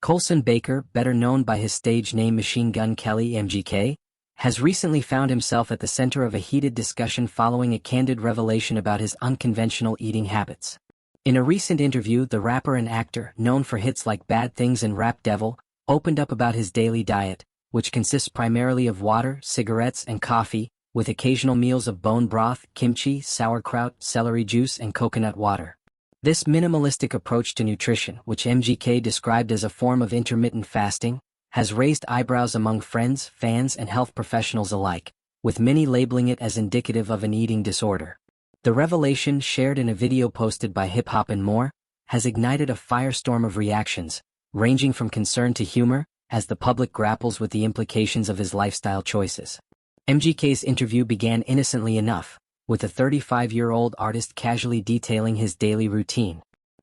Colson Baker, better known by his stage name Machine Gun Kelly (MGK), has recently found himself at the center of a heated discussion following a candid revelation about his unconventional eating habits. In a recent interview, the rapper and actor, known for hits like Bad Things and Rap Devil, opened up about his daily diet, which consists primarily of water, cigarettes, and coffee, with occasional meals of bone broth, kimchi, sauerkraut, celery juice, and coconut water. This minimalistic approach to nutrition, which MGK described as a form of intermittent fasting, has raised eyebrows among friends, fans, and health professionals alike, with many labeling it as indicative of an eating disorder. The revelation, shared in a video posted by HipHop-N-More, has ignited a firestorm of reactions, ranging from concern to humor, as the public grapples with the implications of his lifestyle choices. MGK's interview began innocently enough, with a 35-year-old artist casually detailing his daily routine.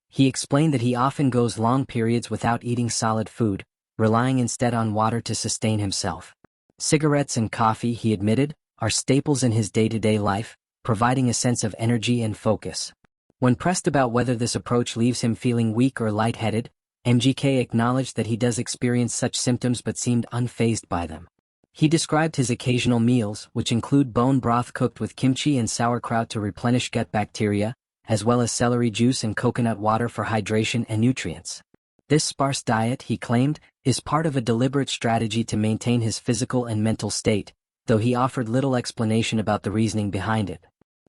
He explained that he often goes long periods without eating solid food, relying instead on water to sustain himself. Cigarettes and coffee, he admitted, are staples in his day-to-day life, providing a sense of energy and focus. When pressed about whether this approach leaves him feeling weak or lightheaded, MGK acknowledged that he does experience such symptoms but seemed unfazed by them. He described his occasional meals, which include bone broth cooked with kimchi and sauerkraut to replenish gut bacteria, as well as celery juice and coconut water for hydration and nutrients. This sparse diet, he claimed, is part of a deliberate strategy to maintain his physical and mental state, though he offered little explanation about the reasoning behind it.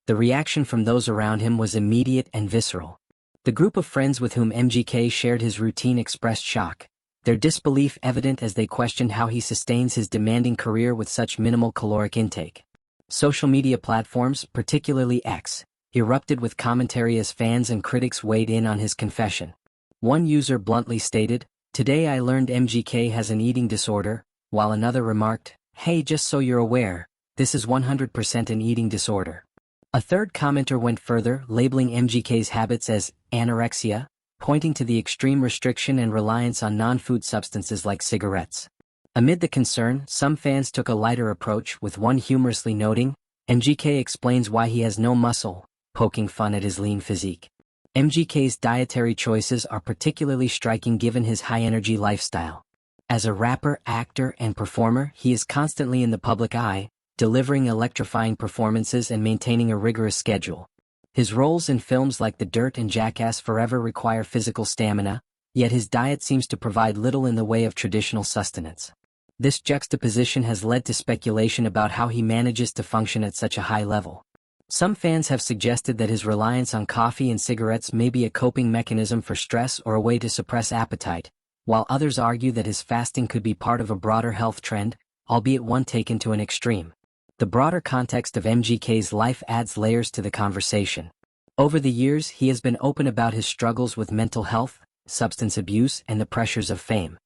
The reaction from those around him was immediate and visceral. The group of friends with whom MGK shared his routine expressed shock, their disbelief evident as they questioned how he sustains his demanding career with such minimal caloric intake. Social media platforms, particularly X, erupted with commentary as fans and critics weighed in on his confession. One user bluntly stated, "Today I learned MGK has an eating disorder," while another remarked, "Hey, just so you're aware, this is 100% an eating disorder." A third commenter went further, labeling MGK's habits as anorexia, pointing to the extreme restriction and reliance on non-food substances like cigarettes. Amid the concern, some fans took a lighter approach, with one humorously noting, "MGK explains why he has no muscle," poking fun at his lean physique. MGK's dietary choices are particularly striking given his high-energy lifestyle. As a rapper, actor, and performer, he is constantly in the public eye, delivering electrifying performances and maintaining a rigorous schedule. His roles in films like The Dirt and Jackass Forever require physical stamina, yet his diet seems to provide little in the way of traditional sustenance. This juxtaposition has led to speculation about how he manages to function at such a high level. Some fans have suggested that his reliance on coffee and cigarettes may be a coping mechanism for stress or a way to suppress appetite, while others argue that his fasting could be part of a broader health trend, albeit one taken to an extreme. The broader context of MGK's life adds layers to the conversation. Over the years, he has been open about his struggles with mental health, substance abuse, and the pressures of fame.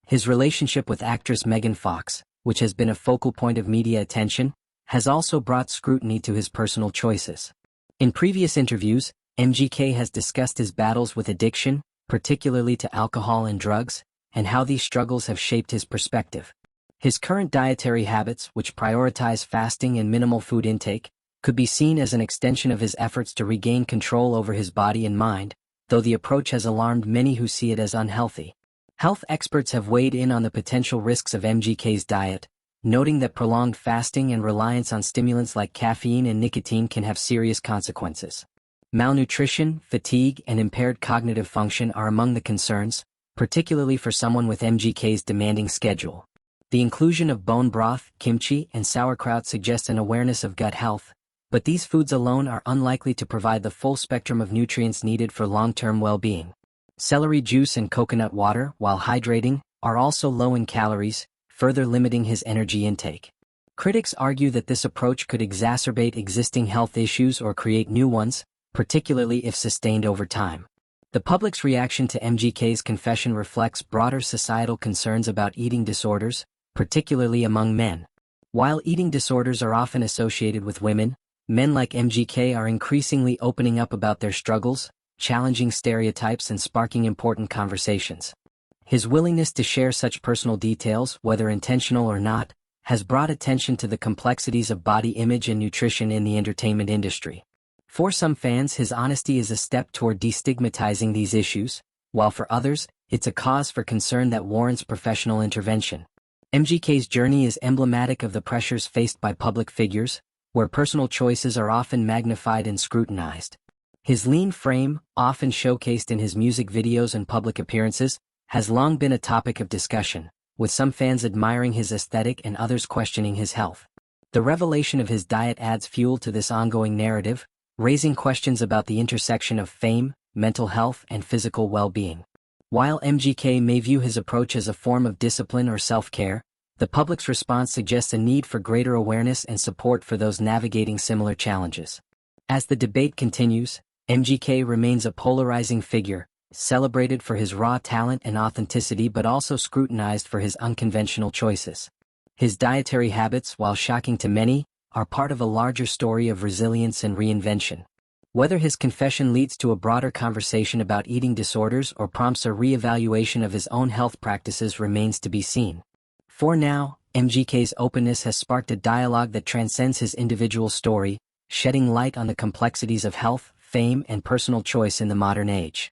His relationship with actress Megan Fox, which has been a focal point of media attention, has also brought scrutiny to his personal choices. In previous interviews, MGK has discussed his battles with addiction, particularly to alcohol and drugs, and how these struggles have shaped his perspective. His current dietary habits, which prioritize fasting and minimal food intake, could be seen as an extension of his efforts to regain control over his body and mind, though the approach has alarmed many who see it as unhealthy. Health experts have weighed in on the potential risks of MGK's diet, noting that prolonged fasting and reliance on stimulants like caffeine and nicotine can have serious consequences. Malnutrition, fatigue, and impaired cognitive function are among the concerns, particularly for someone with MGK's demanding schedule. The inclusion of bone broth, kimchi, and sauerkraut suggests an awareness of gut health, but these foods alone are unlikely to provide the full spectrum of nutrients needed for long-term well-being. Celery juice and coconut water, while hydrating, are also low in calories, further limiting his energy intake. Critics argue that this approach could exacerbate existing health issues or create new ones, particularly if sustained over time. The public's reaction to MGK's confession reflects broader societal concerns about eating disorders, particularly among men. While eating disorders are often associated with women, men like MGK are increasingly opening up about their struggles, challenging stereotypes and sparking important conversations. His willingness to share such personal details, whether intentional or not, has brought attention to the complexities of body image and nutrition in the entertainment industry. For some fans, his honesty is a step toward destigmatizing these issues, while for others, It's a cause for concern that warrants professional intervention. MGK's journey is emblematic of the pressures faced by public figures, where personal choices are often magnified and scrutinized. His lean frame, often showcased in his music videos and public appearances, has long been a topic of discussion, with some fans admiring his aesthetic and others questioning his health. The revelation of his diet adds fuel to this ongoing narrative, raising questions about the intersection of fame, mental health, and physical well-being. While MGK may view his approach as a form of discipline or self-care, the public's response suggests a need for greater awareness and support for those navigating similar challenges. As the debate continues, MGK remains a polarizing figure, celebrated for his raw talent and authenticity but also scrutinized for his unconventional choices. His dietary habits, while shocking to many, are part of a larger story of resilience and reinvention. Whether his confession leads to a broader conversation about eating disorders or prompts a re-evaluation of his own health practices remains to be seen. For now, MGK's openness has sparked a dialogue that transcends his individual story, shedding light on the complexities of health, fame, and personal choice in the modern age.